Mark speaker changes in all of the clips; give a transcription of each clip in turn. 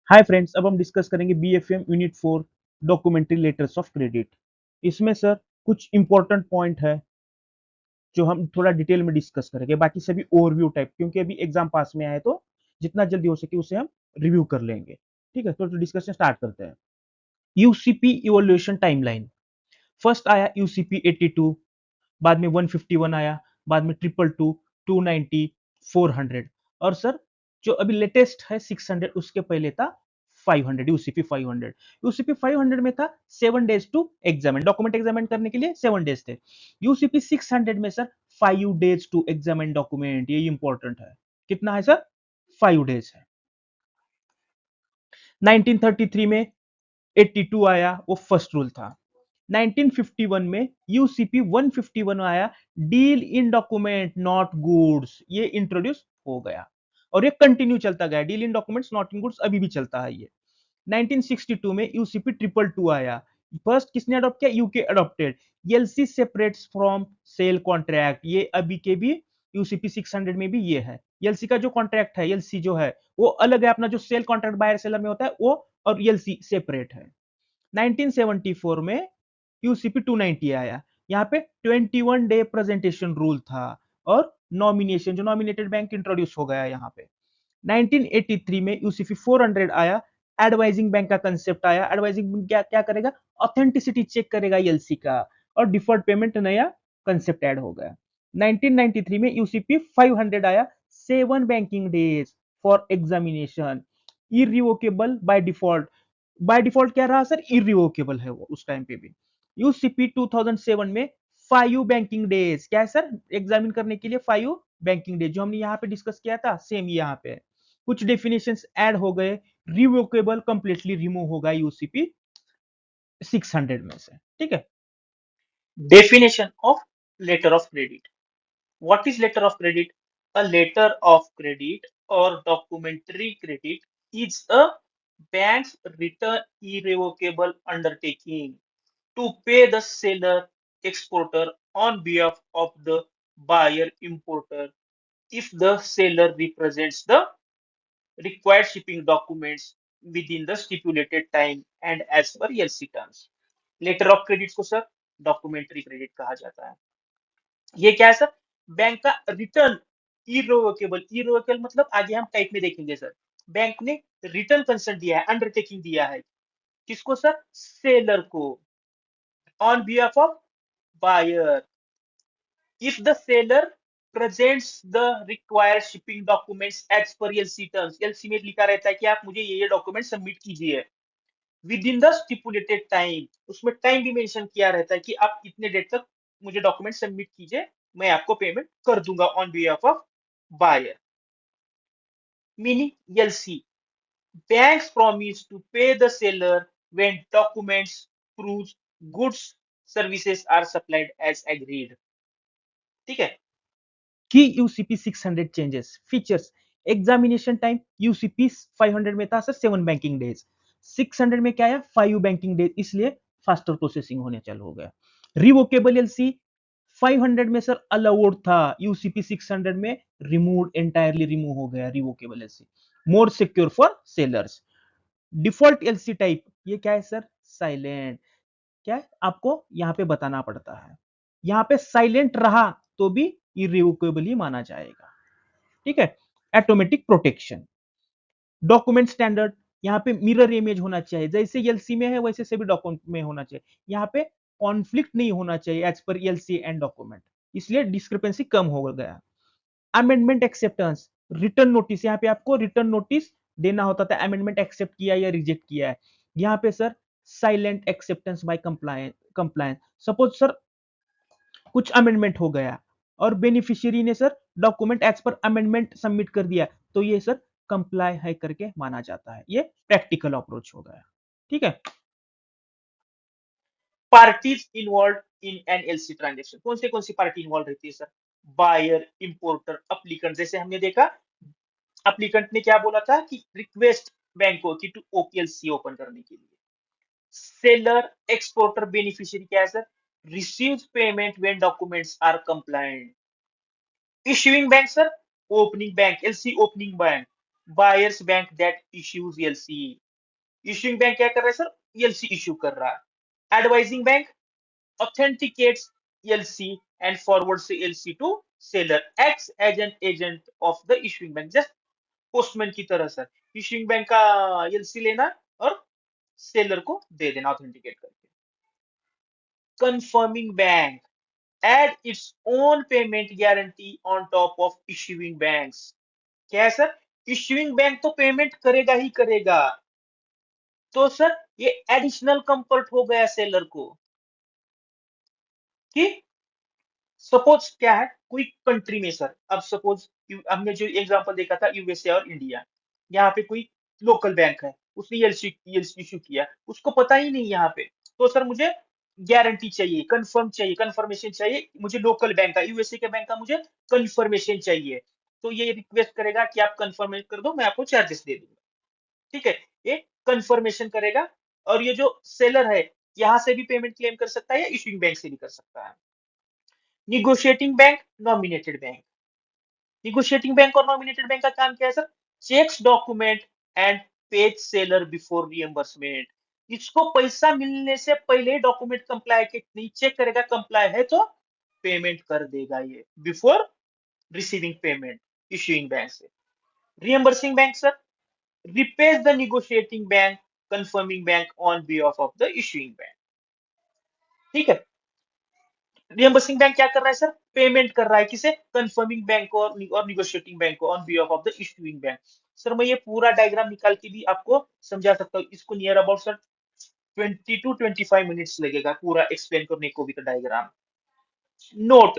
Speaker 1: Hi friends, अब हम discuss करेंगे BFM unit 4 documentary letters of credit. इसमें सर कुछ इंपॉर्टेंट पॉइंट है जो हम थोड़ा डिटेल में डिस्कस करेंगे, बाकी सभी ओवरव्यू टाइप, क्योंकि अभी एग्जाम पास में आए तो जितना जल्दी हो सके उसे हम रिव्यू कर लेंगे। ठीक है, तो डिस्कशन स्टार्ट करते हैं। UCP evolution timeline. फर्स्ट आया यूसीपी 82, बाद में 151 आया, बाद में 222, 290, 400, और सर जो अभी लेटेस्ट है 600, उसके पहले था 500, यूसीपी 500। यूसीपी 500 में था 7 days to examine, document examine करने के लिए 7 डेज थे। यूसीपी 600 में sir 5 days to examine document, ये इंपॉर्टेंट है। कितना है सर? 5 डेज है। 1933 में 82 आया, वो फर्स्ट रूल था। 1951 में यूसीपी 151 आया, deal in document not goods, ये इंट्रोड्यूस हो गया और ये कंटिन्यू चलता गया। Deal in documents not in goods अभी भी चलता है ये। 1962 में यूसीपी 222 आया। फर्स्ट किसने अडॉप्ट किया? UK adopted. LC separates from sale contract, ये अभी के भी यूसीपी 600 में भी ये है। एलसी का जो कॉन्ट्रैक्ट है, एलसी जो है वो अलग है, अपना जो सेल कॉन्ट्रैक्ट बायर सेलर में होता है वो, और एलसी सेपरेट है। 1974 में यूसीपी 290 आया। यहाँ पे 21 डे प्रेजेंटेशन रूल था और नॉमिनेशन, जो नॉमिनेटेड बैंक इंट्रोड्यूस हो गया यहाँ पे। 1983 में यूसीपी 400 आया, एडवाइजिंग बैंक का कंसेप्ट आया। एडवाइजिंग बैंक क्या क्या करेगा? ऑथेंटिसिटी चेक करेगा एलसी का, और डिफर्ड पेमेंट नया कंसेप्ट ऐड हो गया। 1993 में यूसीपी 500 आया, 7 banking days for examination, irrevocable by default. By default क्या रहा सर? इरिवोकेबल है वो उस टाइम पे भी। यूसीपी 2007 में 5 बैंकिंग डेज, क्या है सर? एग्जामिन करने के लिए 5 बैंकिंग डेज, जो हमने यहाँ पे डिस्कस किया था सेम यहाँ पे है। कुछ डेफिनेशंस ऐड हो गए, रिवोकेबल कंप्लीटली रिमूव होगा यूसीपी 600 में से। ठीक है।
Speaker 2: Definition of letter of credit. What is letter of credit? A letter of credit or documentary credit is a bank's written irrevocable undertaking to pay the seller exporter on behalf of the buyer importer if the seller represents the required shipping documents within the stipulated time and as per LC terms. Letter of credit को sir documentary credit कहा जाता है। ये क्या है sir? Bank का return irrevocable मतलब आगे हम टाइप में देखेंगे सर। बैंक ने रिटर्न कंसेंट दिया है, अंडरटेकिंग दिया है, किसको सर? सेलर को, on behalf of buyer if the seller presents the required shipping documents as per LC terms। LC में लिखा रहता है कि आप मुझे ये डॉक्यूमेंट सबमिट कीजिए with in the stipulated time, उसमें टाइम भी मेंशन किया रहता है कि आप इतने डेट तक मुझे डॉक्यूमेंट सबमिट कीजिए, मैं आपको पेमेंट कर दूंगा on behalf of buyer. Meaning LC, banks promise to pay the seller when documents prove goods services are supplied as agreed. ठीक है।
Speaker 1: की UCP 600 changes features. Examination time UCP 500 में था सर 7 बैंकिंग डेज, 600 में क्या आया? 5 बैंकिंग डेज, इसलिए faster processing होने चालू हो गया। रिवोकेबल एलसी 500 में सर अलाउड था, यूसीपी 600 में रिमूव, एंटायरली रिमूव हो गया revocable LC. More secure for sellers. Default LC type, ये क्या है सर? साइलेंट। क्या है? आपको यहाँ पे बताना पड़ता है, यहाँ पे साइलेंट रहा तो भी इरिवोकेबली माना जाएगा। ठीक है। Automatic protection. डॉक्यूमेंट स्टैंडर्ड, यहाँ पे मिरर इमेज होना चाहिए, जैसे एलसी में है वैसे सभी डॉक्यूमेंट में होना चाहिए। यहाँ पे कॉन्फ्लिक्ट नहीं होना चाहिए as per LC and document, इसलिए डिस्क्रिपेंसी कम हो गया। अमेंडमेंट एक्सेप्टेंस, रिटर्न नोटिस, यहाँ पे आपको रिटर्न नोटिस देना होता था, अमेंडमेंट एक्सेप्ट किया या रिजेक्ट किया है। यहाँ पे sir silent acceptance by compliance. Suppose sir कुछ अमेंडमेंट हो गया और बेनिफिशियरी ने sir document as per amendment submit कर दिया, तो ये सर कंप्लाई है करके माना जाता है। ये प्रैक्टिकल अप्रोच हो गया। ठीक है।
Speaker 2: Parties involve in an LC transaction, कौन सी पार्टी इन्वॉल्व रहती है सर? Buyer, importer, applicant. जैसे हमने देखा अप्लीकेंट ने क्या बोला था कि रिक्वेस्ट बैंक को कि टू ओपीएलसी ओपन करने के लिए। सेलर, एक्सपोर्टर, बेनिफिशियरी क्या है sir? Receive payment when documents are compliant. Issuing bank sir? Opening bank, LC opening bank. Buyers bank that issues LC. Issuing bank क्या कर रहा है सर? एलसी इश्यू कर रहा है। Advising bank authenticates LC and forwards the LC to seller, acts as an agent of the issuing bank, just postman की तरह सर। इश्यूइंग बैंक का एलसी लेना और सेलर को दे देना ऑथेंटिकेट करके। Confirming bank add its own payment guarantee on top of issuing banks। क्या है सर? इश्यूइंग बैंक तो पेमेंट करेगा ही करेगा, तो सर ये एडिशनल कंफर्ट हो गया सेलर को कि सपोज क्या है, कोई कंट्री में सर, अब सपोज हमने जो एग्जांपल देखा था यूएसए और इंडिया, यहाँ पे कोई लोकल बैंक है, उसने एलसी इश्यू किया, उसको पता ही नहीं यहाँ पे, तो सर मुझे गारंटी चाहिए, कंफर्म चाहिए, कंफर्मेशन चाहिए, मुझे लोकल बैंक का, यूएसए के बैंक का मुझे कंफर्मेशन चाहिए, तो ये रिक्वेस्ट करेगा कि आप कंफर्म कर दो, मैं आपको चार्जेस दे दूंगा। ठीक है, ये कंफर्मेशन करेगा, और ये जो सेलर है यहाँ से भी पेमेंट क्लेम कर सकता है या इश्यूइंग बैंक से भी कर सकता है। Negotiating bank, nominated bank. Negotiating bank और नॉमिनेटेड बैंक का काम क्या है sir? Checks document and pays seller before reimbursement. इसको पैसा मिलने से पहले डॉक्यूमेंट कंप्लाई के नहीं चेक करेगा, कंप्लाई है तो पेमेंट कर देगा ये before receiving payment issuing bank से। Reimbursing bank sir repays the negotiating bank confirming bank on behalf of the issuing bank. ठीक है, रिएम्बर्सिंग बैंक क्या कर रहा है सर? पेमेंट कर रहा है किसे? कंफर्मिंग बैंक को और निगोशिएटिंग बैंक को on behalf of the issuing bank. Sir मैं ये पूरा डायग्राम निकाल के भी आपको समझा सकता हूँ, इसको near about sir 20 to 25 minutes लगेगा पूरा एक्सप्लेन करने को भी, तो डायग्राम। नोट,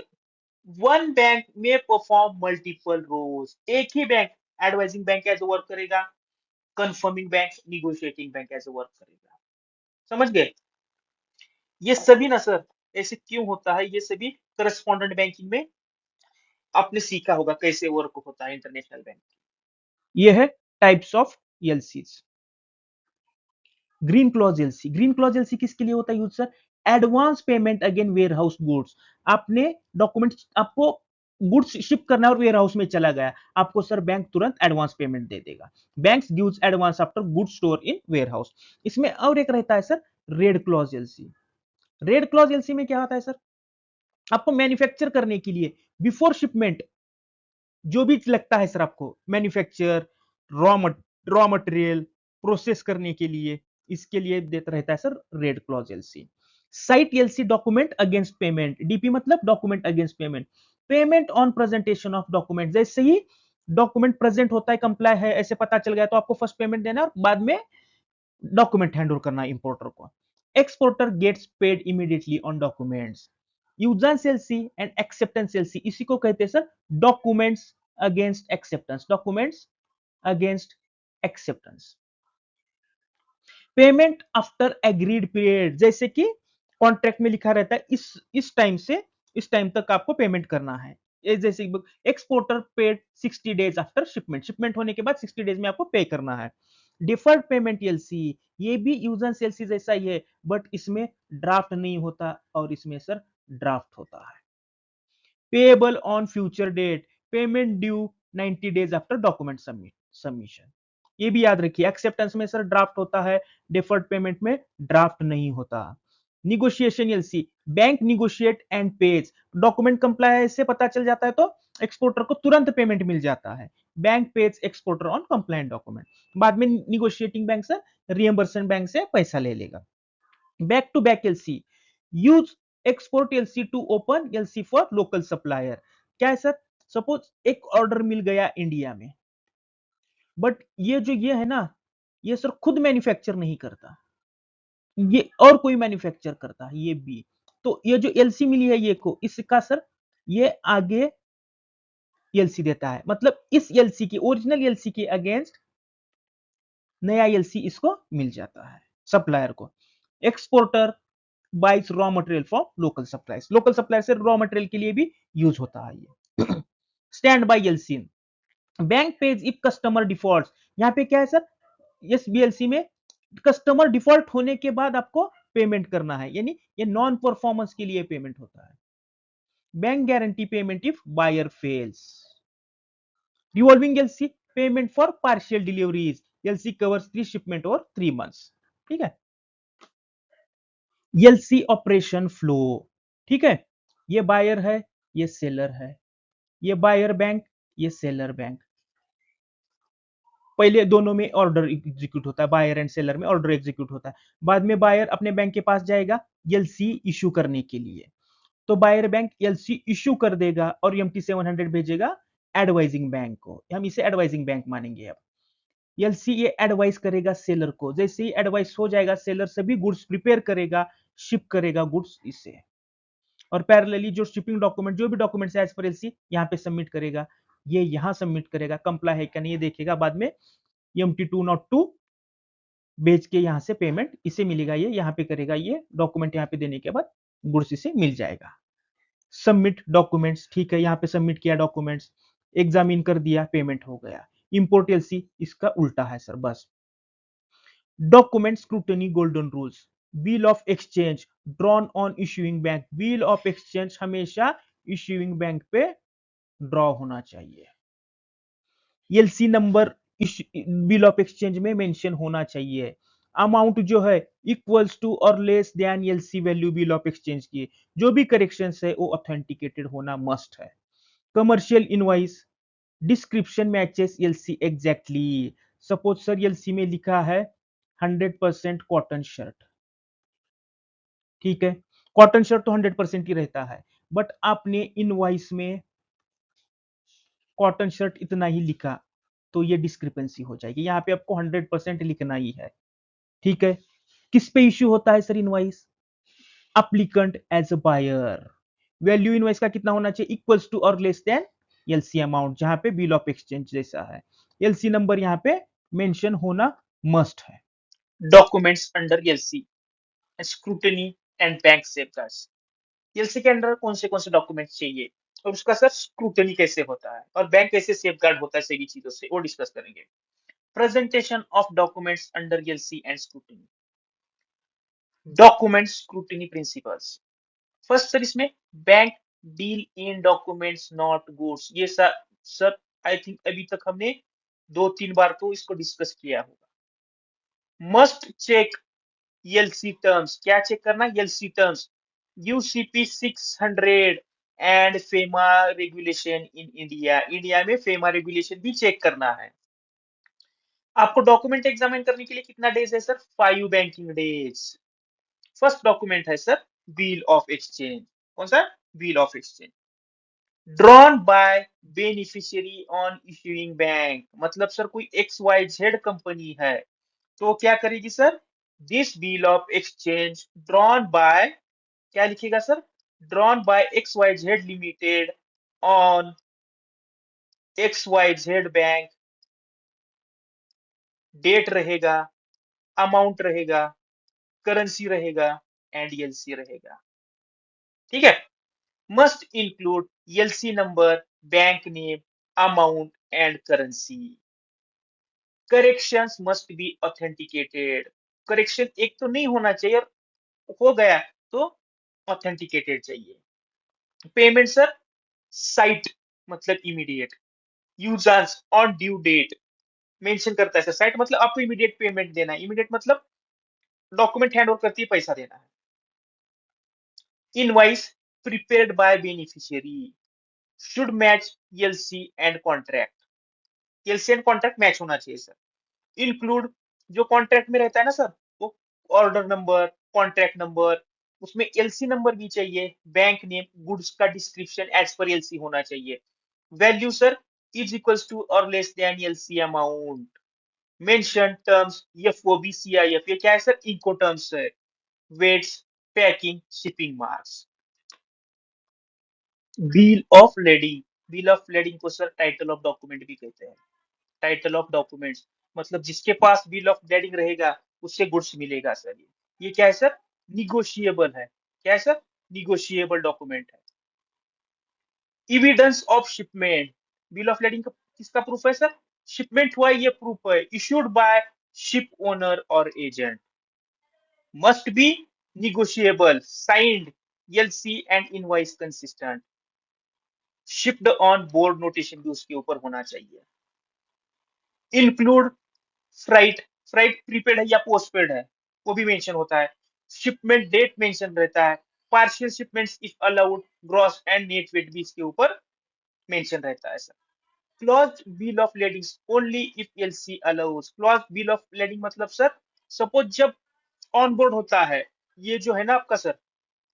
Speaker 2: वन बैंक में परफॉर्म मल्टीपल रोल्स। एक ही bank advising bank as work करेगा, confirming bank negotiating bank as work करेगा। समझ गए? ये सभी ना सर, ऐसे क्यों होता है, ये सभी करस्पॉन्डेंट बैंकिंग में आपने सीखा होगा कैसे वर्क होता है इंटरनेशनल बैंक।
Speaker 1: ये है types of LCs. Green clause LC, green clause LC किसके लिए होता है use sir? Advance payment again warehouse goods. आपने डॉक्यूमेंट, आपको गुड्स शिप करना और वेयर हाउस में चला गया, आपको सर बैंक तुरंत एडवांस पेमेंट दे देगा। Banks gives advance after goods store in warehouse. इसमें और एक रहता है sir red clause LC. Red clause LC में क्या होता है सर? आपको मैन्युफैक्चर करने के लिए बिफोर शिपमेंट जो भी लगता है सर, आपको manufacture, raw raw material process करने के लिए, इसके लिए देता रहता है sir red clause LC. Sight LC document against payment, DP मतलब document against payment. Payment on presentation of document, जैसे ही डॉक्यूमेंट प्रेजेंट होता है, कंप्लाई है ऐसे पता चल गया, तो आपको फर्स्ट पेमेंट देना और बाद में डॉक्यूमेंट हैंड ओवर करना इंपोर्टर को। Exporter gets paid immediately on documents. Usance LC and acceptance LC, इसी को कहते हैं sir documents against acceptance, documents against acceptance. Payment after agreed period, जैसे कि कॉन्ट्रैक्ट में लिखा रहता है इस टाइम से इस टाइम तक आपको पेमेंट करना है। जैसे exporter paid 60 days after shipment, shipment होने के बाद 60 डेज में आपको पे करना है। डिफर्ड पेमेंट एलसी, ये भी यूजेंस एलसी जैसा ही है, बट इसमें ड्राफ्ट नहीं होता और इसमें सर ड्राफ्ट होता है। Payable on future date, payment due 90 days after document submission. ये भी याद रखिए, एक्सेप्टेंस में सर ड्राफ्ट होता है, डिफर्ड पेमेंट में ड्राफ्ट नहीं होता। Negotiation LC, bank negotiate and page, document compliance से पता चल जाता है तो एक्सपोर्टर को तुरंत पेमेंट मिल जाता है। Bank pays exporter on compliant document, बाद में निगोशिएटिंग बैंक से रिएम्बर्समेंट बैंक से पैसा ले लेगा। Back to back LC, use export LC to open LC for local supplier. क्या है सर? सपोज एक ऑर्डर मिल गया इंडिया में, बट ये है ना, ये सर खुद मैन्युफैक्चर नहीं करता, ये और कोई मैन्युफैक्चर करता है ये भी। तो ये जो एलसी मिली है ये को, इसका सर ये आगे एलसी देता है, मतलब इस एलसी की, ओरिजिनल एलसी के अगेंस्ट नया एलसी इसको मिल जाता है सप्लायर को। Exporter buys raw material for local suppliers, local supplier से रॉ मटेरियल के लिए भी यूज होता है ये। Standby LC, bank pays if customer default, यहां पे क्या है सर? एसबीएलसी में कस्टमर डिफॉल्ट होने के बाद आपको पेमेंट करना है, यानी ये नॉन परफॉर्मेंस के लिए पेमेंट होता है। Bank guarantee payment if buyer fails. Revolving LC, payment for partial deliveries, LC covers 3 shipment और 3 मंथ्स। ठीक है। एलसी ऑपरेशन फ्लो, ठीक है। ये बायर है, ये सेलर है, ये बायर बैंक, ये सेलर बैंक। पहले दोनों में ऑर्डर एग्जीक्यूट होता है, बायर एंड सेलर में ऑर्डर एग्जीक्यूट होता है। बाद में बायर अपने बैंक के पास जाएगा एलसी इशू करने के लिए, तो बायर बैंक एलसी इशू कर देगा और एमटी 700 भेजेगा एडवाइजिंग बैंक को। हम इसे एडवाइजिंग बैंक मानेंगे। अब एलसी ये एडवाइस करेगा सेलर को, जैसे ही एडवाइस हो जाएगा सेलर सभी गुड्स प्रिपेयर करेगा, शिप करेगा गुड्स इसे, और पैरेलली जो शिपिंग डॉक्यूमेंट, जो भी डॉक्यूमेंट्स एज पर एलसी यहाँ पे सबमिट करेगा, ये यहाँ सबमिट करेगा, कंप्लाई है क्या नहीं ये देखेगा, बाद में एमटी 202 बेच के यहाँ से पेमेंट इसे मिलेगा, ये यहाँ पे करेगा, ये डॉक्यूमेंट यहाँ पे देने के बाद गुड्स इसे मिल जाएगा। सबमिट डॉक्यूमेंट्स, ठीक है, यहाँ पे सबमिट किया डॉक्यूमेंट्स, एग्जामिन कर दिया, पेमेंट हो गया। इंपोर्ट एलसी इसका उल्टा है सर, बस। Document scrutiny golden rules, bill of exchange drawn on issuing bank, bill of exchange हमेशा इश्यूइंग बैंक पे ड्रॉ होना चाहिए। LC number bill of exchange में मेंशन होना चाहिए। अमाउंट जो है इक्वल्स टू और less than LC value bill of exchange की, जो भी करेक्शन है वो ऑथेंटिकेटेड होना मस्ट है। Commercial invoice description matches LC exactly. Suppose sir LC में लिखा है 100% कॉटन शर्ट, ठीक है, कॉटन शर्ट तो 100% ही रहता है, बट आपने इनवाइस में कॉटन शर्ट इतना ही लिखा, तो ये डिस्क्रिपेंसी हो जाएगी, यहाँ पे आपको 100% लिखना ही है। ठीक है। किस पे इश्यू होता है sir invoice? Applicant as a buyer. Value invoice का कितना होना चाहिए? इक्वल्स टू और लेस देन एलसी अमाउंट, जहां पे बिल ऑफ एक्सचेंज जैसा है। एलसी नंबर यहाँ पे मेंशन होना मस्ट है।
Speaker 2: Documents under LC, scrutiny and bank safeguards. LC के अंदर कौन से डॉक्यूमेंट्स चाहिए और उसका सर स्क्रूटनी कैसे होता है और बैंक कैसे सेफगार्ड होता है सभी चीजों से, वो डिस्कस करेंगे। Presentation of documents under LC and scrutiny. Document scrutiny principles. First sir इसमें bank deal in documents not goods, ये सर आई थिंक अभी तक हमने 2-3 बार तो इसको डिस्कस किया होगा। मस्ट चेक एलसी टर्म्स, क्या चेक करना? LC terms, UCP 600 and FEMA regulation in India, India में फेमा रेगुलेशन भी चेक करना है। आपको डॉक्यूमेंट एग्जामिन करने के लिए कितना डेज है sir? 5 banking days. First document है सर बिल ऑफ एक्सचेंज। कौन सा? Bill of exchange. Drawn by beneficiary on issuing bank, मतलब सर कोई एक्स वाई जेड कंपनी है तो क्या करेगी sir? This bill of exchange drawn by, क्या लिखेगा sir? Drawn by X Y Z limited on X Y Z bank, date रहेगा, amount रहेगा, करेंसी रहेगा एंड एलसी रहेगा। ठीक है। Must include LC number, bank name, amount and currency. Corrections must be authenticated, correction एक तो नहीं होना चाहिए और हो गया तो ऑथेंटिकेटेड चाहिए। पेमेंट सर साइट, मतलब इमीडिएट। Users on due date, mention करता है सर, साइट मतलब आपको इमीडिएट पेमेंट देना है, इमीडिएट मतलब डॉक्यूमेंट हैंड ओवर करती है पैसा देना है। Invoice prepared by beneficiary should match LC and contract, LC and contract match होना चाहिए सर। इंक्लूड, जो कॉन्ट्रैक्ट में रहता है ना सर, वो ऑर्डर नंबर, कॉन्ट्रैक्ट नंबर, उसमें एलसी नंबर भी चाहिए, बैंक नेम, गुड्स का डिस्क्रिप्शन एज पर एलसी होना चाहिए। Value sir is equals to और less than LC amount. Mention terms FOB CIF, ये क्या है सर? इनको टर्म्स है। Weights, packing, shipping marks. Bill of lading, bill of lading को सर टाइटल ऑफ डॉक्यूमेंट भी कहते हैं। टाइटल ऑफ डॉक्यूमेंट्स मतलब जिसके पास बिल ऑफ लेडिंग रहेगा उससे गुड्स मिलेगा सर। ये क्या है सर? निगोशिएबल है। क्या है सर? निगोशिएबल डॉक्यूमेंट है। Evidence of shipment, bill of lending का किसका प्रूफ है सर? शिपमेंट हुआ ये प्रूफ है। इश्यूड बाय शिप ओनर और agent. Must be negotiable, signed, LC and invoice consistent. Shipped on board notation भी उसके ऊपर होना चाहिए। इंक्लूड फ्राइट, फ्राइट प्रीपेड है या पोस्टपेड है वो भी मेंशन होता है। शिपमेंट डेट मेंशन रहता है। Partial shipments if allowed, gross and net weight भी इसके ऊपर मेंशन रहता है sir. Clause bill of lading only if LC allows. Clause bill of lading मतलब सर, सपोज जब ऑन बोर्ड होता है, ये जो है ना आपका सर,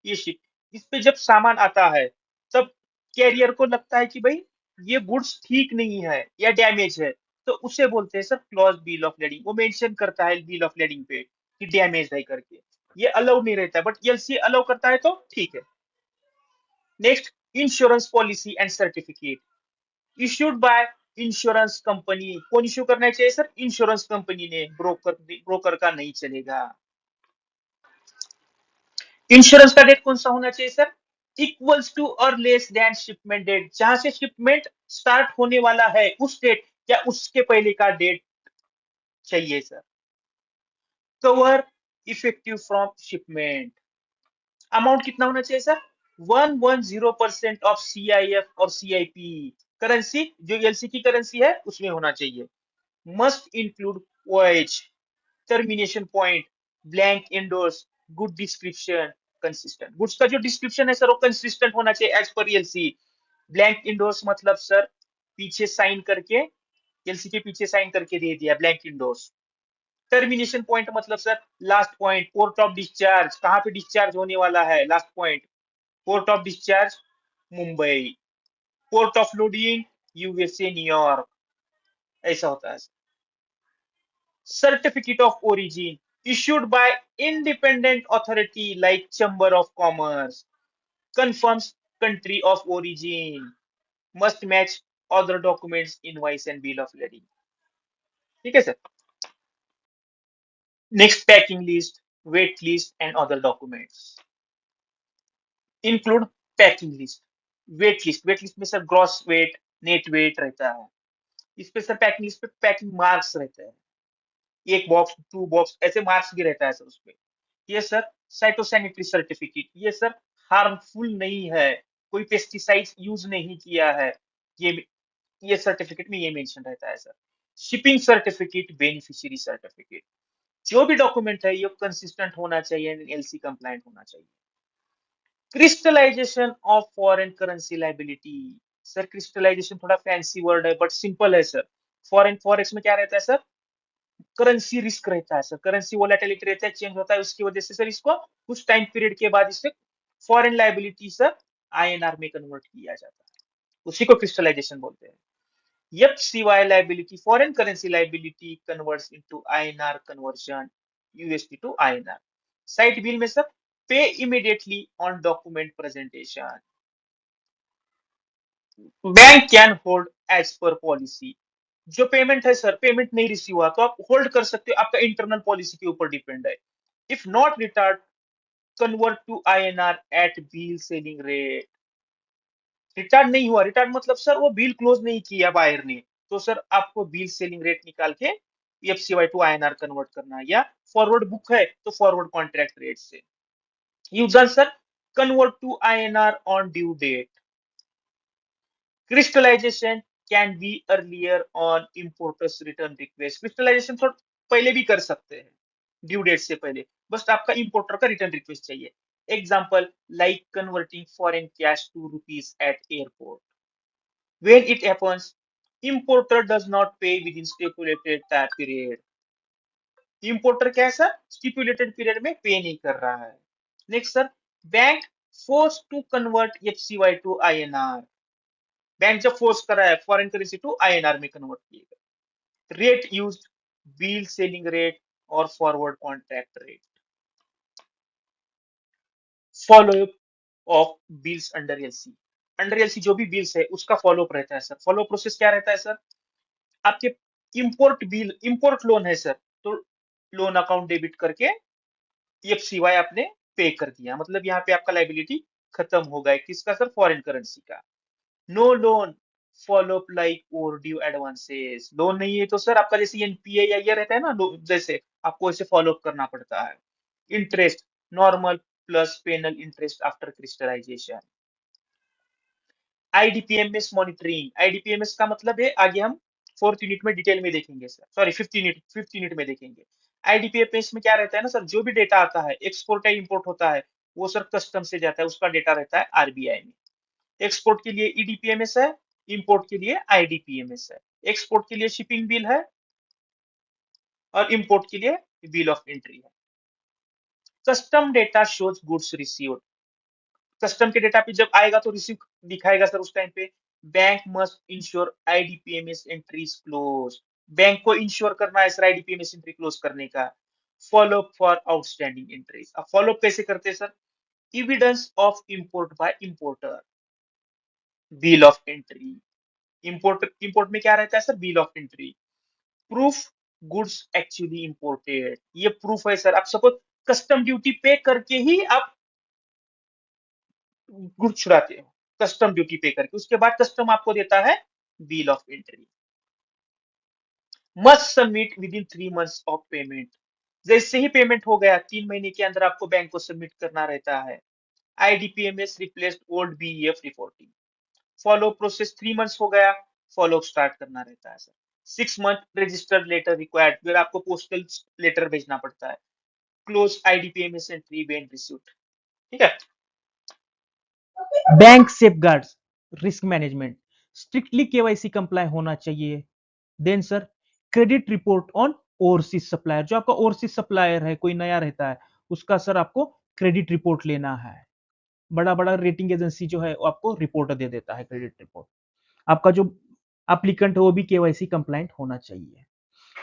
Speaker 2: ये शिप, इस पे जब सामान आता है, तब कैरियर को लगता है कि भाई ये गुड्स ठीक नहीं है या डैमेज है, तो उसे बोलते हैं sir clause bill of lending. वो मेंशन करता है बिल ऑफ लेडिंग पे कि डैमेज है करके। ये अलाउ नहीं रहता है, बट एलसी अलाउ करता है तो ठीक है। Next, insurance policy and certificate issued by insurance company. कौन इश्यू करना चाहिए सर? इंश्योरेंस कंपनी ने, ब्रोकर का नहीं चलेगा। इंश्योरेंस का डेट कौन सा होना चाहिए सर? इक्वल्स टू और लेस देन शिपमेंट डेट। जहां से शिपमेंट स्टार्ट होने वाला है उस डेट या उसके पहले का डेट चाहिए sir. Cover effective from shipment. Amount कितना होना चाहिए सर? 110% ऑफ सीआईएफ और सीआईपी करेंसी, जो एलसी की करेंसी है उसमें होना चाहिए। Must include voyage, termination point, blank endorse, good description, consistent. Goods का जो डिस्क्रिप्शन है सर वो कंसिस्टेंट होना चाहिए as per LC. Blank endorse मतलब सर, पीछे साइन करके, एलसी के पीछे साइन करके दे दिया ब्लैंक इंडोर्स। टर्मिनेशन पॉइंट मतलब sir last point, port of discharge, कहां पे डिस्चार्ज होने वाला है, last point. Port of discharge Mumbai, port of loading USA New York, ऐसा होता है। Certificate of origin issued by independent authority like Chamber of Commerce confirms country of origin, must match other documents, invoice and bill of lading. ठीक है सर। Next, packing list, weight list and other documents include. Packing list, weight list में sir gross weight, net weight रहता है। इस पे sir packing list पे packing marks रहते हैं, एक बॉक्स, टू बॉक्स, ऐसे मार्क्स भी रहता है सर उसपे। ये सर साइटोसैनिटरी सर्टिफिकेट, ये सर हार्मफुल नहीं है, कोई पेस्टिसाइड्स यूज नहीं किया है, ये ये सर्टिफिकेट में ये मेंशन रहता है sir. Shipping certificate, beneficiary certificate, जो भी डॉक्यूमेंट है ये कंसिस्टेंट होना चाहिए, एलसी कंप्लायंट होना चाहिए। Crystallization of foreign currency liability. Sir crystallization थोड़ा फैंसी वर्ड है बट सिंपल है सर। फॉरेन फॉरेक्स में क्या रहता है सर? करेंसी रिस्क रहता है सर, करेंसी वोलेटिलिटी रहता है, चेंज होता है, उसकी वजह से सर इसको कुछ टाइम पीरियड के बाद इसे फॉरेन लाइबिलिटी सर आईएनआर में कन्वर्ट किया जाता है, उसी को क्रिस्टलाइजेशन बोलते हैं। FCY liability, foreign currency liability converts into INR conversion, USD to INR. Sight bill में sir pay immediately on document presentation. Bank can hold as per policy. जो पेमेंट है सर, पेमेंट नहीं रिसीव हुआ तो आप hold कर सकते हो, आपका इंटरनल पॉलिसी के ऊपर डिपेंड है। If not retired, convert to INR at bill selling rate. Retired नहीं हुआ, रिटार्ड मतलब सर वो बिल क्लोज नहीं किया बायर ने, तो सर आपको बिल सेलिंग रेट निकाल के एफसीवाई टू आईएनआर कन्वर्ट करना है, या फॉरवर्ड बुक है तो फॉरवर्ड कॉन्ट्रैक्ट रेट से। User sir convert to INR on due date. Crystallization can be earlier on importers return request. Crystallization थोड़ा पहले भी कर सकते हैं, ड्यू डेट से पहले, बस आपका इंपोर्टर का रिटर्न रिक्वेस्ट चाहिए। Example like converting foreign cash to rupees at airport. When it happens, importer does not pay within stipulated time period. Importer क्या है सर? स्टिपुलेटेड पीरियड में पे नहीं कर रहा है। Next sir, bank force to convert FCY to INR. Bank जब force कर रहा है फॉरेन करेंसी टू आईएनआर में कन्वर्ट किएगा। Rate used, bill selling rate और forward contract rate. Follow up of bills under LC. Under LC जो भी bills है उसका फॉलो अप रहता है सर। फॉलो प्रोसेस क्या रहता है सर? आपके इंपोर्ट बिल, इंपोर्ट लोन है सर, तो लोन अकाउंट डेबिट करके एफसीवाई आपने पे कर दिया, मतलब यहाँ पे आपका लाइबिलिटी खत्म हो गया। किसका सर? फॉरेन करेंसी का। No loan follow up like overdue advances. Loan नहीं है तो सर आपका जैसे एनपीए या ये रहता है ना, जैसे आपको इसे फॉलो अप करना पड़ता है। Interest normal plus penal interest after crystallization. IDPMS monitoring, IDPMS का मतलब है, आगे हम फोर्थ यूनिट में डिटेल में देखेंगे सर, सॉरी फिफ्थ यूनिट में देखेंगे। आईडीपीएमएस में क्या रहता है ना सर, जो भी डेटा आता है, एक्सपोर्ट या इंपोर्ट होता है, वो सर कस्टम से जाता है, उसका डेटा रहता है आरबीआई में। एक्सपोर्ट के लिए ईडीपीएमएस है, इंपोर्ट के लिए आईडीपीएमएस है। एक्सपोर्ट के लिए शिपिंग बिल है और इंपोर्ट के लिए बिल ऑफ एंट्री है। Custom data shows goods received, custom के डेटा पे जब आएगा तो रिसीव दिखाएगा सर उस टाइम पे। Bank must ensure IDPMS entries close, bank को इंश्योर करना है सर आईडीपीएमएस एंट्री क्लोज करने का। Follow up for outstanding entries, अब फॉलो अप कैसे करते हैं sir? Evidence of import by importer, bill of entry. Import में क्या रहता है sir? Bill of entry. Proof goods actually imported, ये प्रूफ है सर। आप सपोज कस्टम ड्यूटी पे करके ही आप गुड छुड़ाते हो, कस्टम ड्यूटी पे करके, उसके बाद कस्टम आपको देता है bill of entry. Must submit with in 3 months of payment, जैसे ही पेमेंट हो गया 3 महीने के अंदर आपको बैंक को सबमिट करना रहता है। IDPMS replaced old BEF reporting. Follow process 3 months हो गया, फॉलो स्टार्ट करना रहता है sir. 6 month registered letter required, फिर आपको पोस्टल लेटर भेजना पड़ता है। Close IDPMS entry when received, ठीक है।
Speaker 1: Bank safeguards, risk management, strictly KYC comply होना चाहिए। Then sir credit report on overseas supplier, जो आपका ओवरसीज सप्लायर है, कोई नया रहता है, उसका सर आपको क्रेडिट रिपोर्ट लेना है। बड़ा बड़ा रेटिंग एजेंसी जो है वो आपको रिपोर्ट दे देता है, क्रेडिट रिपोर्ट। आपका जो एप्लीकेंट है वो भी केवाईसी कंप्लाइंट होना चाहिए।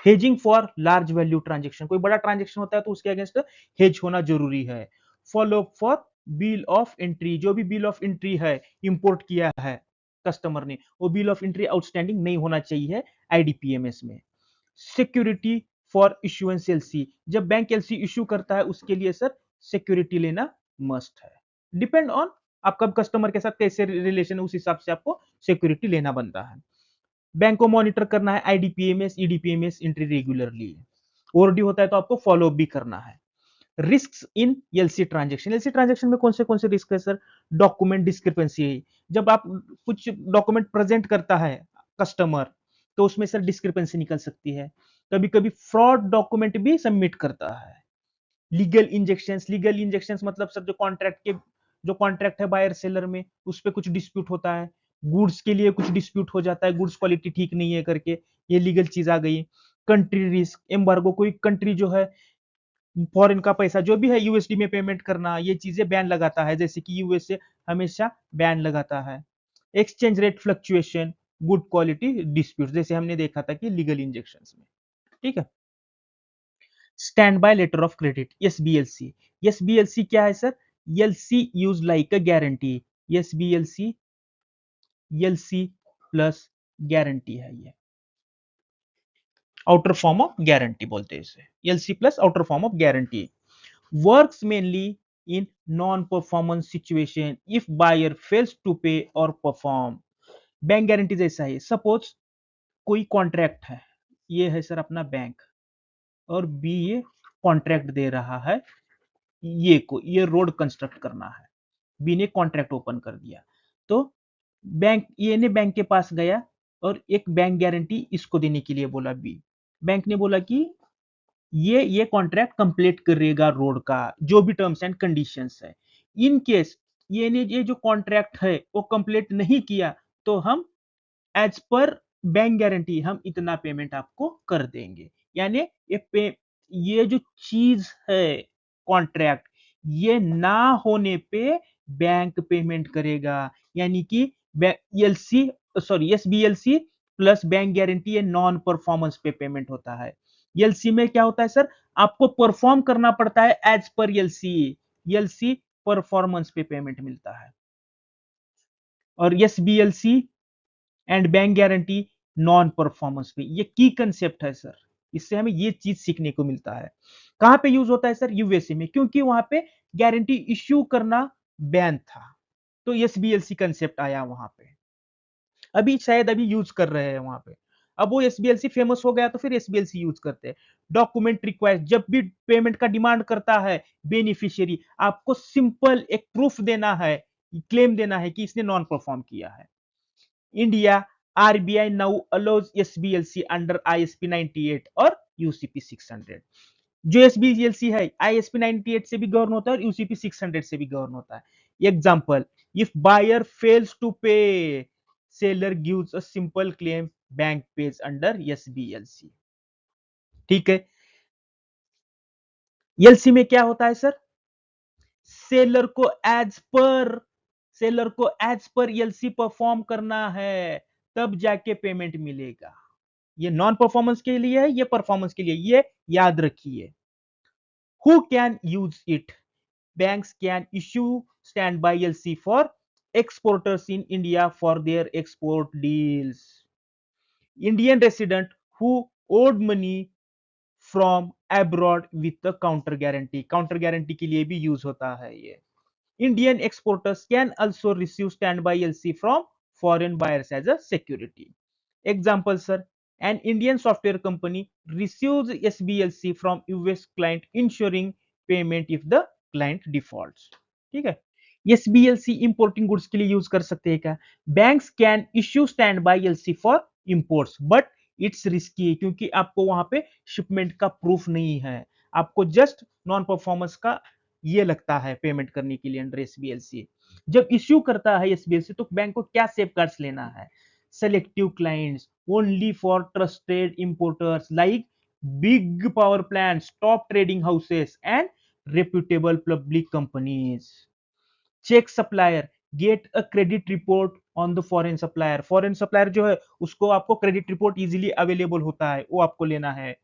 Speaker 1: Hedging for large value transaction, कोई बड़ा ट्रांजेक्शन होता है तो उसके अगेंस्ट हेज होना जरूरी है। Follow up for bill of entry, जो भी बिल ऑफ एंट्री है इंपोर्ट किया है कस्टमर ने, वो बिल ऑफ एंट्री आउटस्टैंडिंग नहीं होना चाहिए आईडीपीएमएस में। सिक्योरिटी फॉर इश्यूएंस एलसी, जब बैंक एलसी इश्यू करता है उसके लिए सर सिक्योरिटी लेना मस्ट है। डिपेंड ऑन आपका कस्टमर के साथ कैसे रिलेशन है, उस हिसाब से आपको सिक्योरिटी लेना बनता है। बैंक को मॉनिटर करना है आईडीपीएमएस ईडीपीएमएस एंट्री रेगुलरली। ओवरड्यू होता है तो आपको फॉलो अप भी करना है। Risk in LC transaction, LC transaction में कौन से रिस्क है सर? डॉक्यूमेंट डिस्क्रिपेंसी, जब आप कुछ डॉक्यूमेंट प्रेजेंट करता है कस्टमर तो उसमें सर डिस्क्रिपेंसी निकल सकती है। कभी कभी फ्रॉड डॉक्यूमेंट भी सबमिट करता है। लीगल इंजेक्शंस मतलब सर जो कॉन्ट्रैक्ट है बायर सेलर में, उस पर कुछ डिस्प्यूट होता है। गुड्स के लिए कुछ डिस्प्यूट हो जाता है, गुड्स क्वालिटी ठीक नहीं है करके, ये लीगल चीज आ गई। कंट्री रिस्क, एम्बार्गो, कोई कंट्री जो है फॉरेन का पैसा जो भी है यूएसडी में पेमेंट करना, ये चीजें बैन लगाता है, जैसे कि यूएसए हमेशा बैन लगाता है। Exchange rate fluctuation, good quality dispute, जैसे हमने देखा था कि लीगल इंजेक्शंस में, ठीक है। Standby letter of credit, SBLC. SBLC क्या है सर? LC use like a guarantee, SBLC LC plus guarantee है, ये आउटर फॉर्म ऑफ गारंटी बोलते हैं इसे, LC plus outer form of guarantee. Works mainly in non performance situation if buyer fails to pay or perform. Bank guarantee जैसा है, suppose कोई contract है, ये है सर अपना बैंक, और बी ये कॉन्ट्रैक्ट दे रहा है, ये रोड कंस्ट्रक्ट करना है, बी ने कॉन्ट्रैक्ट ओपन कर दिया, तो बैंक ए ने बैंक के पास गया और एक बैंक गारंटी इसको देने के लिए बोला बी। बैंक ने बोला कि ये कॉन्ट्रैक्ट कंप्लीट करेगा रोड का, जो भी टर्म्स एंड कंडीशंस है। इन केस ये जो कॉन्ट्रैक्ट है वो कंप्लीट नहीं किया तो हम एज पर बैंक गारंटी हम इतना पेमेंट आपको कर देंगे। यानी ये जो चीज है कॉन्ट्रैक्ट, ये ना होने पे बैंक पेमेंट करेगा। यानी कि LC sorry SBLC plus bank guarantee, ये नॉन परफॉर्मेंस पे पेमेंट होता है। एलसी में क्या होता है सर? आपको परफॉर्म करना पड़ता है as per LC, LC performance पे पेमेंट मिलता है। और SBLC and bank guarantee non performance पे, ये की कंसेप्ट है सर। इससे हमें ये चीज सीखने को मिलता है। कहां पे यूज होता है सर? यूएसए में, क्योंकि वहां पे गारंटी इश्यू करना बैन था, तो एसबीएलसी कंसेप्ट आया वहां पे। अभी शायद अभी यूज कर रहे हैं वहां पे, अब वो एसबीएलसी फेमस हो गया तो फिर एसबीएलसी यूज करते हैं। डॉक्यूमेंट रिक्वायर्ड, जब भी पेमेंट का डिमांड करता है बेनिफिशियरी, आपको सिंपल एक प्रूफ देना है, क्लेम देना है कि इसने नॉन परफॉर्म किया है। India RBI now allows SBLC under ISP 98 और UCP 600। जो SBLC है ISP 98 से भी गवर्न होता है और UCP 600 से भी गवर्न होता है। Example, if buyer fails to pay, seller gives a simple claim, bank pays under SBLC। ठीक है। एलसी में क्या होता है सर? सेलर को एज पर सेलर को एज पर एलसी परफॉर्म करना है, तब जाके पेमेंट मिलेगा। ये नॉन परफॉर्मेंस के लिए है, ये परफॉर्मेंस के लिए, ये याद रखिए। Who can use it? Banks can issue standby LC for exporters in India for their export deals. Indian resident who owed money from abroad with the counter guarantee, counter guarantee के लिए भी use होता है ये। Indian exporters can also receive standby LC from foreign buyers as a security. Example, sir, an Indian software company receives SBLC from US client ensuring payment if the client defaults. ठीक है। SBLC importing goods के लिए use कर सकते हैं क्या? Banks can issue standby LC for imports, but it's risky क्योंकि आपको वहां पे शिपमेंट का प्रूफ नहीं है, आपको जस्ट नॉन परफॉर्मेंस का ये लगता है पेमेंट करने के लिए अंडर एसबीएलसी। जब इश्यू करता है एसबीएलसी तो बैंक को क्या सेफ गार्ड्स लेना है? Selective clients, only for trusted importers like big power plants, top trading houses and reputable public companies. Check supplier, get a credit report on the foreign supplier. Foreign supplier जो है उसको आपको credit report easily available होता है, वो आपको लेना है।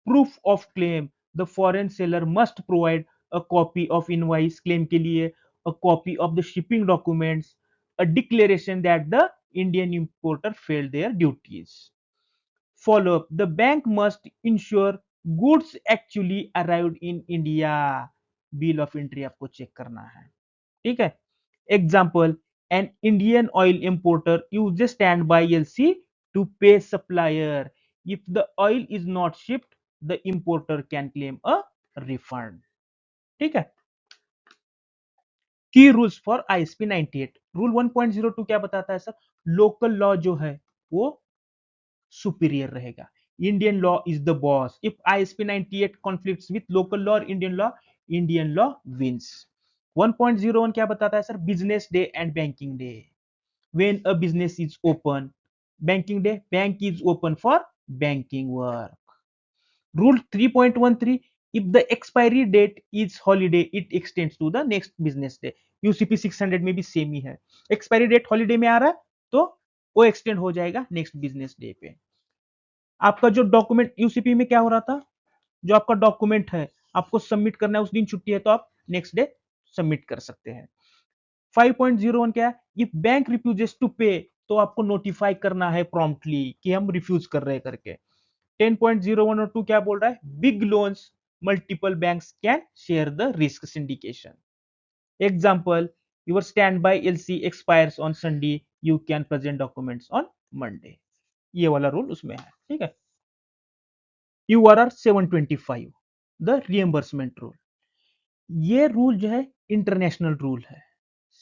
Speaker 1: proof of claim, the foreign seller must provide a copy of invoice claim के लिए, a copy of the shipping documents, a declaration that the Indian importer failed their duties. Follow up, the bank must ensure goods actually arrived in India, bill of entry आपको check करना है। ठीक है। Example, an Indian oil importer uses standby LC to pay supplier. If the oil is not shipped, the importer can claim a refund. ठीक है। की rules for ISP 98। Rule 1.02 क्या बताता है सर? लोकल लॉ जो है वो सुपीरियर रहेगा, Indian law is the boss. If ISP 98 conflicts with local law और इंडियन लॉ विंस। 1.01 क्या बताता है sir? Business day and banking day. When a business is open, banking day, bank is open for banking work. Rule 3.13, if the expiry date is holiday, it extends to the next business day. UCP 600 में भी same ही है, expiry date holiday में आ रहा है तो वो extend हो जाएगा नेक्स्ट बिजनेस डे पे। आपका जो डॉक्यूमेंट यूसीपी में क्या हो रहा था, जो आपका डॉक्यूमेंट है आपको सबमिट करना है, उस दिन छुट्टी है तो आप नेक्स्ट डे सबमिट कर सकते हैं। 5.01 क्या है? इफ बैंक रिफ्यूजेस टू पे, तो आपको नोटिफाई करना है प्रॉम्प्टली कि हम रिफ्यूज कर रहे हैं करके। 10.01 और 2 क्या बोल रहा है? Big loans, multiple banks can share the risk syndication. Example, your stand by LC expires on Sunday, you can present documents on Monday. ये वाला रूल उसमें है। ठीक है। यूआरआर 725, द रिएम्बर्समेंट रूल। ये रूल जो है इंटरनेशनल रूल है,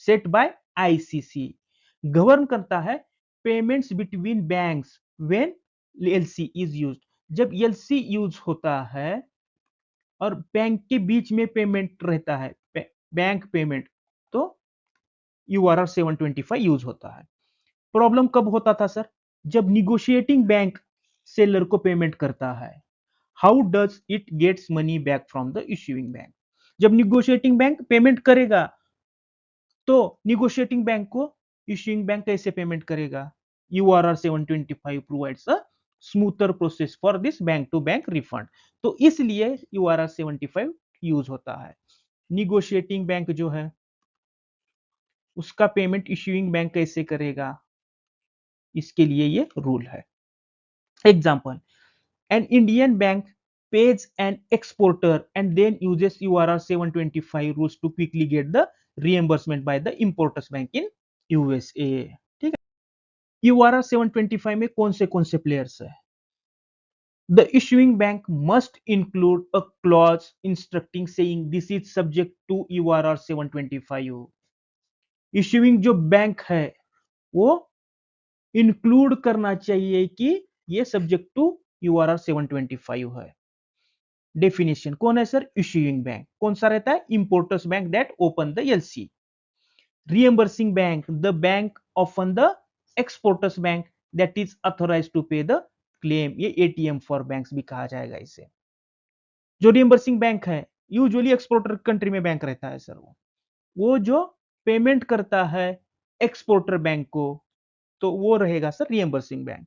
Speaker 1: सेट बाय आईसीसी, गवर्न करता है payments between banks when LC is used. जब एलसी यूज होता है और बैंक के बीच में पेमेंट रहता है, बैंक पेमेंट, तो यूआरआर 725 यूज होता है। प्रॉब्लम कब होता था सर? जब निगोशिएटिंग बैंक सेलर को पेमेंट करता है, how does it gets money back from the issuing bank? जब निगोशिएटिंग बैंक पेमेंट करेगा तो निगोशिएटिंग बैंक को इश्यूइंग बैंक कैसे पेमेंट करेगा? URR 725 provides a smoother process for this bank to bank refund. तो इसलिए यूआरआर 75 यूज होता है। निगोशिएटिंग बैंक जो है उसका पेमेंट इश्यूइंग बैंक कैसे करेगा, इसके लिए ये रूल है। Example, an Indian bank pays an exporter and then uses URR 725 rules to quickly get the reimbursement by the importers bank in USA। ठीक है। URR 725 में कौन से प्लेयर्स है? The issuing bank must include a clause instructing saying this is subject to URR 725। issuing जो bank है वो include करना चाहिए कि ये सब्जेक्ट टू यूआरआर 725 है। डेफिनेशन कौन है सर? इश्यूइंग बैंक कौन सा रहता है? Importers bank that open the LC. reimbursing bank, the bank often the exporters bank that is authorized to pay the claim। ये एटीएम फॉर बैंक्स भी कहा जाएगा इसे। जो रियम्बर्सिंग बैंक है यूजुअली एक्सपोर्टर कंट्री में बैंक रहता है सर, वो जो पेमेंट करता है एक्सपोर्टर बैंक को, तो वो रहेगा sir reimbursing bank.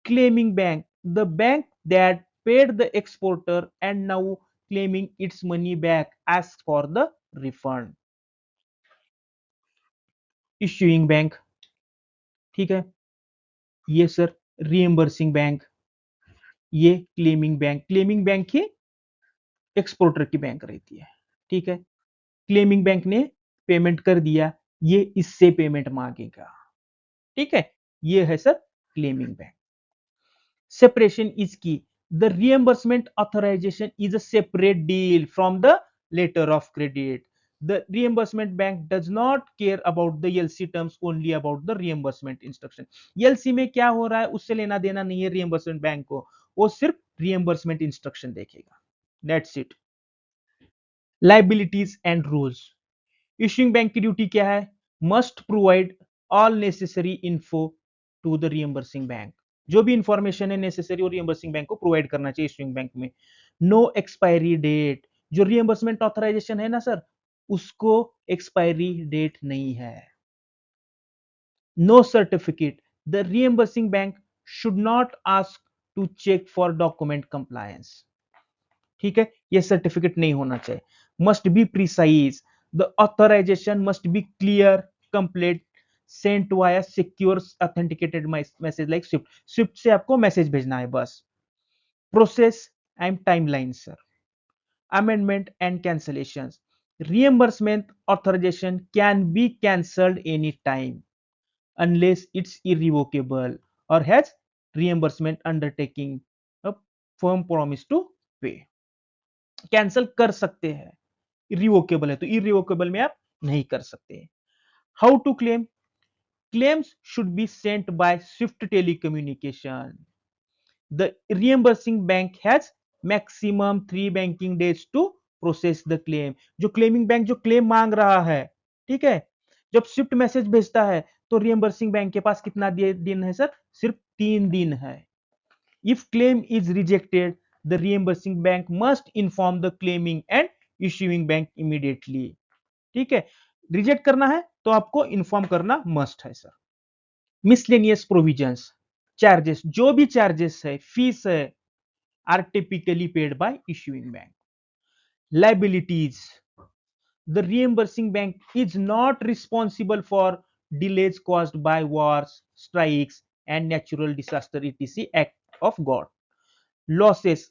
Speaker 1: Claiming bank, the bank that paid the exporter and now claiming its money back as for the refund. Issuing bank, ठीक है, ये सर रियम्बर्सिंग बैंक, ये क्लेमिंग बैंक ही एक्सपोर्टर की बैंक रहती है, ठीक है। क्लेमिंग बैंक ने पेमेंट कर दिया, ये इससे पेमेंट मांगेगा, ठीक है, ये है sir claiming bank. Separation is key, the reimbursement authorization is a separate deal from the letter of credit. The reimbursement bank does not care about the LC terms, only about the reimbursement instruction। LC में क्या हो रहा है उससे लेना देना नहीं है reimbursement बैंक को, वो सिर्फ reimbursement instruction देखेगा। That's it। Liabilities and rules। Issuing bank की ड्यूटी क्या है? Must provide all necessary info to the reimbursing bank. जो भी इंफॉर्मेशन है नेसेसरी और रियम्बर्सिंग बैंक को प्रोवाइड करना चाहिए इश्यूइंग बैंक में। नो एक्सपायरी डेट, जो रियम्बर्समेंट ऑथराइजेशन है ना सर, उसको एक्सपायरी डेट नहीं है। No certificate, the reimbursing bank should not ask to check for document compliance, ठीक है, ये सर्टिफिकेट नहीं होना चाहिए। Must be precise, the authorization must be clear, complete, sent via secure authenticated message like SWIFT. SWIFT से आपको message भेजना है बस। Process and timeline sir, amendment and cancellation, reimbursement authorization can be cancelled anytime unless it's irrevocable or has reimbursement undertaking a firm promise to pay। Cancel कर सकते हैं, irrevocable है तो इरिवोकेबल में आप नहीं कर सकते। How to claim, claims should be sent by SWIFT telecommunication. The reimbursing bank has maximum 3 banking days to process the claim. जो क्लेमिंग बैंक जो क्लेम मांग रहा है, ठीक है, जब स्विफ्ट मैसेज भेजता है तो रियम्बर्सिंग बैंक के पास कितना दिन है सर? सिर्फ 3 दिन है। If claim is rejected, the reimbursing bank must inform the claiming and issuing bank immediately। ठीक है, रिजेक्ट करना है तो आपको इन्फॉर्म करना मस्ट है सर। मिसलेनियस प्रोविजंस, चार्जेस, जो भी चार्जेस है, फीस है, are typically paid by issuing bank. Liabilities, the reimbursing bank is not responsible for delays caused by wars, strikes, and natural disaster etc. act of God। Losses,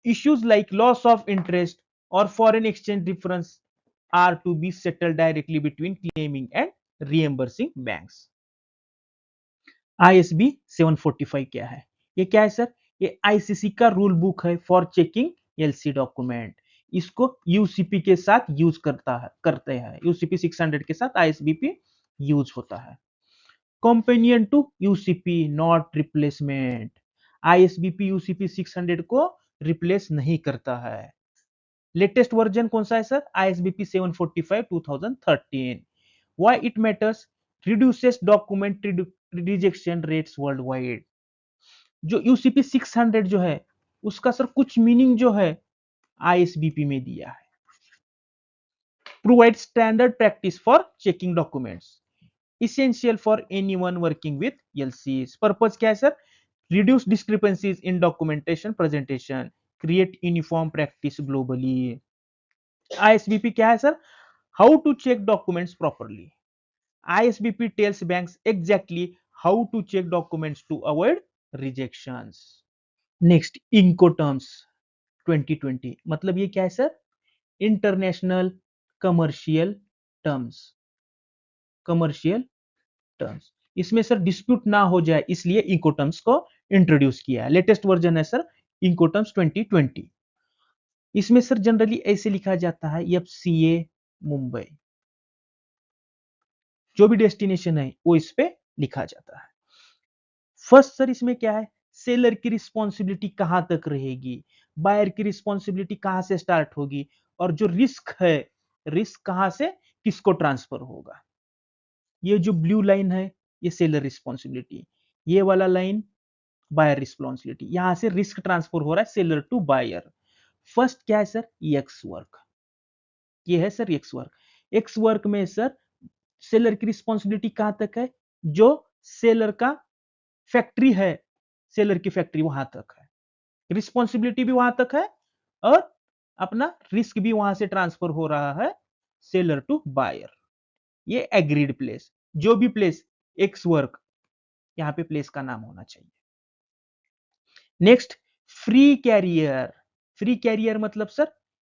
Speaker 1: issues like loss of interest or foreign exchange difference are to be settled directly between claiming and reimbursing banks। ISB 745 क्या है? ये क्या है sir? ये ICC का rule book है for checking LC document. इसको UCP के साथ यूज करते हैं, यूसीपी 600 के साथ आईएसबीपी यूज होता है। Companion to UCP not replacement, ISBP UCP 600 को रिप्लेस नहीं करता है। लेटेस्ट वर्जन कौन सा है sir? ISBP 745 2013। Why it matters, reduces document rejection rates worldwide. जो यूसीपी 600 जो है उसका सर कुछ मीनिंग जो है आईएसबीपी में दिया है। Provide standard practice for checking documents, essential for anyone working with LCs। Purpose क्या है sir? reduce discrepancies in documentation presentation, create uniform practice globally। ISBP क्या है sir? how to check documents properly। ISBP tells banks exactly how to check documents to avoid rejections। Next incoterms 2020, मतलब ये क्या है sir? International commercial terms, commercial terms. इसमें sir dispute ना हो जाए इसलिए इंकोटर्म्स को इंट्रोड्यूस किया है। लेटेस्ट वर्जन है सर इंकोटर्म्स 2020। इसमें सर जनरली ऐसे लिखा जाता है एफसीए मुंबई, जो भी डेस्टिनेशन है वो इस पे लिखा जाता है। फर्स्ट सर इसमें क्या है, सेलर की रिस्पॉन्सिबिलिटी कहां तक रहेगी, बायर की रिस्पॉन्सिबिलिटी कहां से स्टार्ट होगी, और जो रिस्क है, रिस्क कहां से किसको ट्रांसफर होगा। ये जो ब्लू लाइन है ये सेलर रिस्पॉन्सिबिलिटी, ये वाला लाइन बायर रिस्पॉन्सिबिलिटी, यहां से रिस्क ट्रांसफर हो रहा है सेलर टू बायर। फर्स्ट क्या है सर, एक्स वर्क, ये है sir ex work. X work में सर सेलर की रिस्पॉन्सिबिलिटी कहां तक है, जो सेलर का फैक्ट्री है, सेलर की फैक्ट्री वहां तक है, रिस्पॉन्सिबिलिटी भी वहां तक है, और अपना रिस्क भी वहां से ट्रांसफर हो रहा है सेलर टू बायर। ये एग्रीड प्लेस, जो भी प्लेस एक्स वर्क, यहां पे प्लेस का नाम होना चाहिए। Next, free carrier, free carrier मतलब सर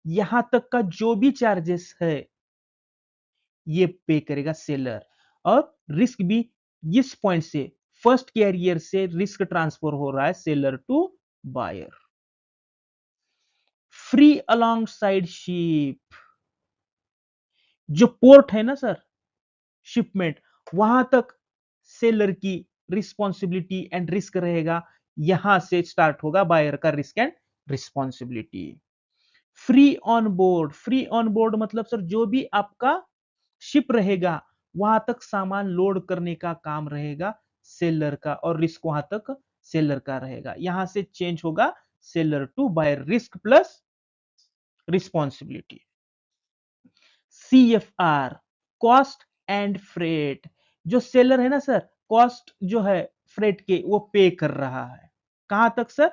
Speaker 1: यहां तक का जो भी चार्जेस है ये पे करेगा सेलर, और रिस्क भी इस पॉइंट से, फर्स्ट कैरियर से रिस्क ट्रांसफर हो रहा है seller to buyer. Free alongside ship, जो पोर्ट है ना सर, शिपमेंट, वहां तक सेलर की रिस्पॉन्सिबिलिटी एंड रिस्क रहेगा, यहां से स्टार्ट होगा बायर का risk and responsibility. Free on board, free on board मतलब सर जो भी आपका शिप रहेगा वहां तक सामान लोड करने का काम रहेगा सेलर का, और रिस्क वहां तक सेलर का रहेगा, यहां से चेंज होगा seller to buyer, risk plus responsibility. CFR, cost and freight, जो सेलर है ना सर, कॉस्ट जो है फ्रेट के वो पे कर रहा है, कहां तक सर,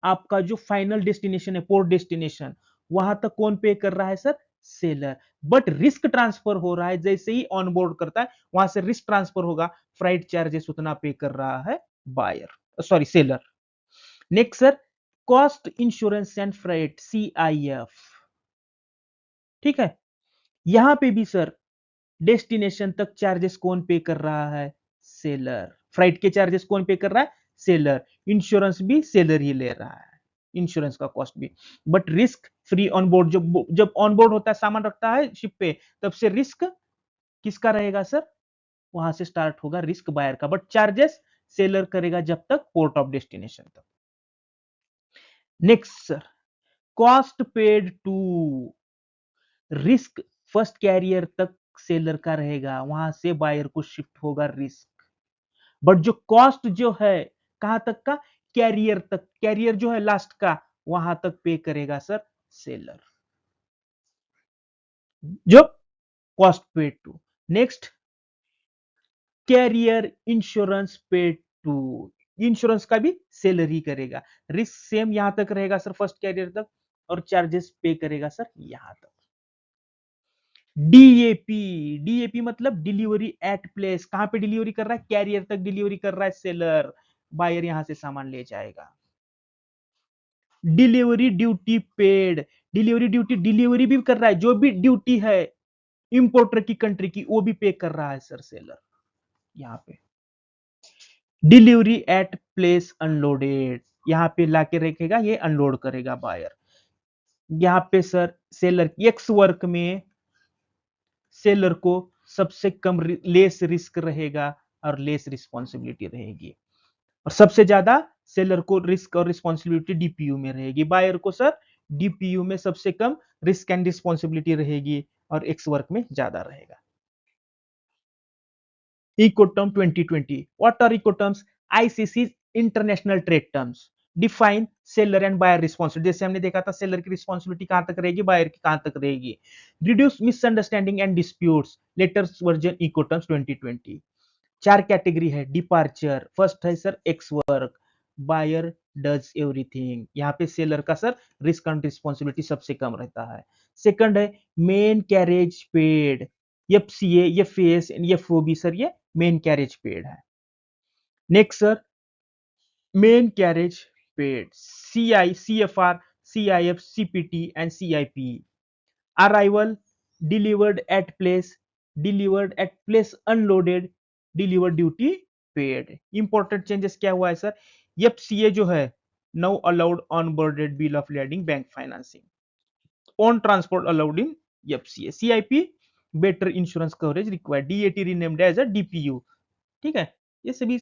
Speaker 1: आपका जो फाइनल डेस्टिनेशन है, पोर्ट डेस्टिनेशन, वहां तक कौन पे कर रहा है sir, seller. But risk transfer हो रहा है, जैसे ही ऑनबोर्ड करता है वहां से रिस्क ट्रांसफर होगा, फ्राइट चार्जेस उतना पे कर रहा है buyer, sorry seller. Next sir, cost insurance and freight, CIF, ठीक है, यहां पे भी सर डेस्टिनेशन तक चार्जेस कौन पे कर रहा है, सेलर। फ्राइट के चार्जेस कौन पे कर रहा है, सेलर। इंश्योरेंस भी सेलर ही ले रहा है, इंश्योरेंस का कॉस्ट भी। But risk free on board, जब जब ऑन बोर्ड होता है, सामान रखता है शिप पे, तब से रिस्क किसका रहेगा सर, वहां से स्टार्ट होगा रिस्क बायर का, बट चार्जेस सेलर करेगा जब तक पोर्ट ऑफ डेस्टिनेशन तक। Next sir, cost paid to, risk first carrier तक सेलर का रहेगा, वहां से बायर को शिफ्ट होगा रिस्क, बट जो कॉस्ट जो है कहां तक का, कैरियर तक, कैरियर जो है लास्ट का, वहां तक पे करेगा सर सेलर, जो cost paid to. Next, carrier insurance paid to, insurance का भी सेलर ही करेगा, रिस्क सेम यहां तक रहेगा सर फर्स्ट कैरियर तक, और चार्जेस पे करेगा सर यहां तक। DAP, DAP मतलब डिलीवरी एट प्लेस, कहां पे डिलीवरी कर रहा है, कैरियर तक डिलीवरी कर रहा है सेलर, बायर यहां से सामान ले जाएगा। Delivery duty paid, delivery duty, delivery भी कर रहा है, जो भी ड्यूटी है इंपोर्टर की कंट्री की वो भी पे कर रहा है सर सेलर, यहां पे। डिलीवरी एट प्लेस अनलोडेड, यहां पे लाके रखेगा, ये अनलोड करेगा बायर। यहां पे सर सेलर एक्स वर्क में सेलर को सबसे कम लेस रिस्क रहेगा और लेस रिस्पॉन्सिबिलिटी रहेगी, और सबसे ज्यादा सेलर को रिस्क और रिस्पॉन्सिबिलिटी DPU में रहेगी, बायर को सर DPU में सबसे कम रिस्क एंड रिस्पॉन्सिबिलिटी रहेगी, और एक्स वर्क में ज्यादा रहेगा। Ecoterm 2020. What are Ecoterms? ICC international trade terms define seller and buyer responsibility, जैसे हमने देखा था सेलर की रिस्पॉन्सिबिलिटी कहां तक रहेगी, बायर की कहां तक रहेगी। Reduce misunderstanding and disputes, latest version Ecoterms 2020। चार कैटेगरी है, डिपार्चर, फर्स्ट है sir ex work, buyer does everything, यहाँ पे सेलर का सर रिस्क एंड रिस्पॉन्सिबिलिटी सबसे कम रहता है। सेकंड है main carriage paid, FCA, FAS, FOB sir ये मेन कैरेज पेड है। Next sir, main carriage paid, CI, CFR, CIF, CPT and CIP। Arrival, delivered at place, delivered at place unloaded, delivered duty paid. Important changes क्या हुआ है sir, FCA जो है, no allowed on boarded bill of leading bank financing, on transport allowed in FCA। CIP, better insurance coverage required, DAT renamed as a DPU, ठीक है। ये सभी